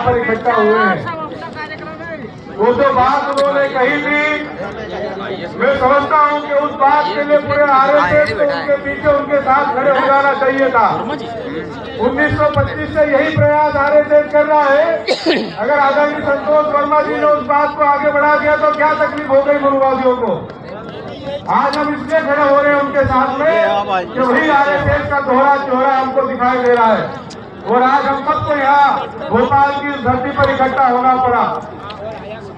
पर इकट्ठा हुए हैं। वो जो बात उन्होंने कही थी, मैं समझता हूं कि उस बात के लिए पूरे आरएसएस को उनके पीछे उनके साथ खड़े हो जाना चाहिए था। 1925 से यही प्रयास आरएसएस कर रहा है। अगर आदरणीय संतोष वर्मा जी ने उस बात को आगे बढ़ा दिया तो क्या तकलीफ हो गई मनुवादियों को। आज हम इसलिए खड़े हो रहे हैं उनके साथ में कि वही आरएसएस का दोहरा चेहरा हमको दिखाई दे रहा है। और आज हम सबको यहाँ भोपाल की इस धरती पर इकट्ठा होना पड़ा।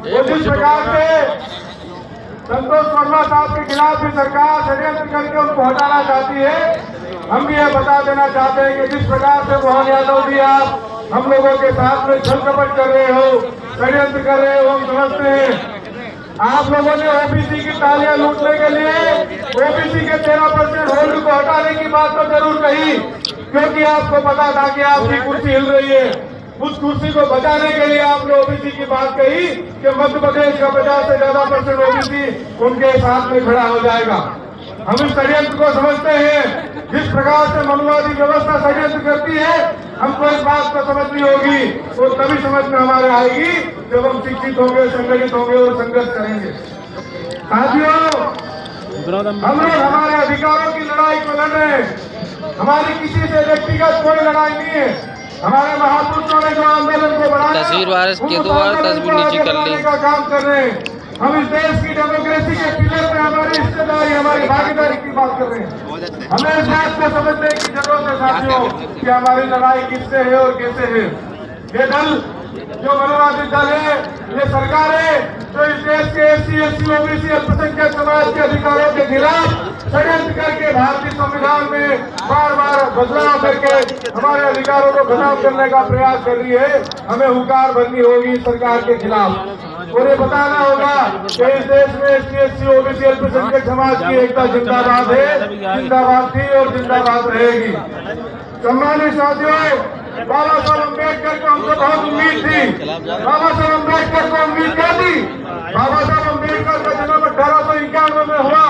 वो जिस प्रकार से संतोष वर्मा साहब के खिलाफ भी सरकार षड्यंत्र करके उनको हटाना चाहती है, हम भी यह बता देना चाहते हैं कि जिस प्रकार से मोहन यादव भी आप हम लोगों के साथ में छल कपट कर रहे हो, षड्यंत्र कर रहे हो, हम समझते हैं। आप लोगों ने ओबीसी की तालियां लूटने के लिए ओबीसी के 13% होल्ड को हटाने की बात तो जरूर कही, क्योंकि आपको पता था कि आपकी कुर्सी हिल रही है। उस कुर्सी को बचाने के लिए आपने ओबीसी की बात कही कि मध्य प्रदेश का 50 से ज्यादा % ओबीसी उनके साथ में खड़ा हो जाएगा। हम इस षड्यंत्र को समझते हैं। जिस प्रकार से मनुवादी व्यवस्था षड्यंत्र करती है, हमको इस बात को समझनी होगी। वो तभी समझ में हमारे आएगी जब हम शिक्षित होंगे, संगठित होंगे और संघर्ष करेंगे। साथियों, हम लोग हमारे अधिकारों की लड़ाई को लड़ रहे हैं। हमारी किसी से व्यक्तिगत कोई लड़ाई नहीं है। हमारे महापुरुषों ने जो आंदोलन को बढ़ाया, तस्वीर तस्वीर नीचे कर ली का काम कर रहे हैं। हम इस देश की डेमोक्रेसी के पिलर पे हमारी हिस्सेदारी, हमारी भागीदारी की बात कर रहे हैं। हमें इस बात को समझने की जरूरत है साथियों कि हमारी लड़ाई किससे है और कैसे है। ये दल जो मनुवादी दल है, ये सरकार है जो इस देश के एससी, एसटी, ओबीसी, अल्पसंख्यक समाज के अधिकारों के खिलाफ षड्यंत्र करके भारतीय संविधान में बार बार बदलाव करके हमारे अधिकारों को खत्म करने का प्रयास कर रही है। हमें हुंकार भरनी होगी सरकार के खिलाफ और ये बताना होगा कि इस देश में एससी, एसटी, ओबीसी, अल्पसंख्यक समाज की एकता जिंदाबाद है, जिंदाबाद थी और जिंदाबाद रहेगी। सम्मानित साथियों, बाबा साहब अम्बेडकर को हमको बहुत उम्मीद थी। बाबा साहब अम्बेडकर को उम्मीद क्या थी? बाबा साहब अम्बेडकर का जन्म 1891 में हुआ,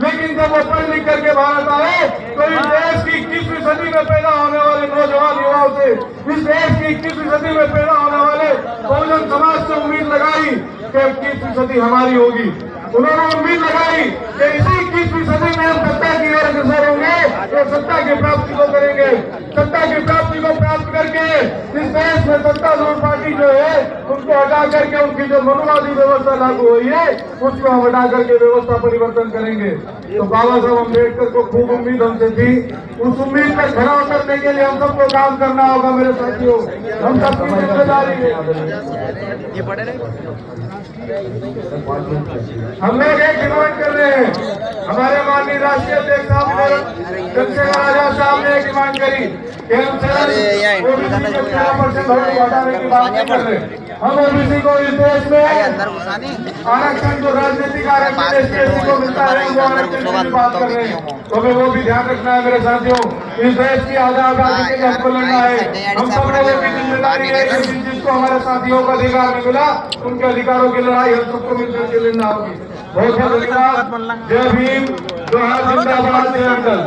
लेकिन जब वो पढ़ लिख करके भारत आए तो इस देश की 21वीं सदी में पैदा होने वाले नौजवान युवाओं से, इस देश की 21वीं सदी में पैदा होने वाले बहुजन समाज से उम्मीद लगाई कि 21वीं सदी हमारी होगी। उन्होंने उम्मीद लगाई कि इसी 21वीं सदी में हम सत्ता की ओर अग्रसर होंगे और सत्ता की प्राप्ति को करेंगे। सत्ता की प्राप्ति को प्राप्त करके इस देश में सत्तारूढ़ पार्टी जो है उनको हटा करके उनकी जो मनुवादी व्यवस्था लागू हुई है उसको हम हटा करके व्यवस्था परिवर्तन करेंगे। तो बाबा साहब अम्बेडकर को खूब उम्मीद हमसे थी। उस उम्मीद पर खड़ा उतरने के लिए हम सबको काम करना होगा मेरे साथियों। हम सबकी जिम्मेदारी है। हम लोग एक डिमांड कर रहे हैं। हमारे माननीय राष्ट्रीय अध्यक्ष साहब ने, चंद्रशेखर आजाद साहब ने एक डिमांड करी कि हम 13% हटाने की बात नहीं कर रहे। हम ओबीसी को इस देश में आरक्षण जो राजनीतिक आरक्षण को मिलता है वो आरक्षण की बात कर रहे हैं। तो हमें वो भी ध्यान रखना है मेरे साथियों। इस देश की आजादी के लिए हमको लड़ना है। हम सब लोगों की जिम्मेदारी है कि जिसको हमारे साथियों का अधिकार नहीं मिला उनके अधिकारों की लड़ाई हम सबको मिलकर के लड़ना होगी। बहुत बहुत धन्यवाद। जय भीम, जोहार, जिंदाबाद, जय अंकल।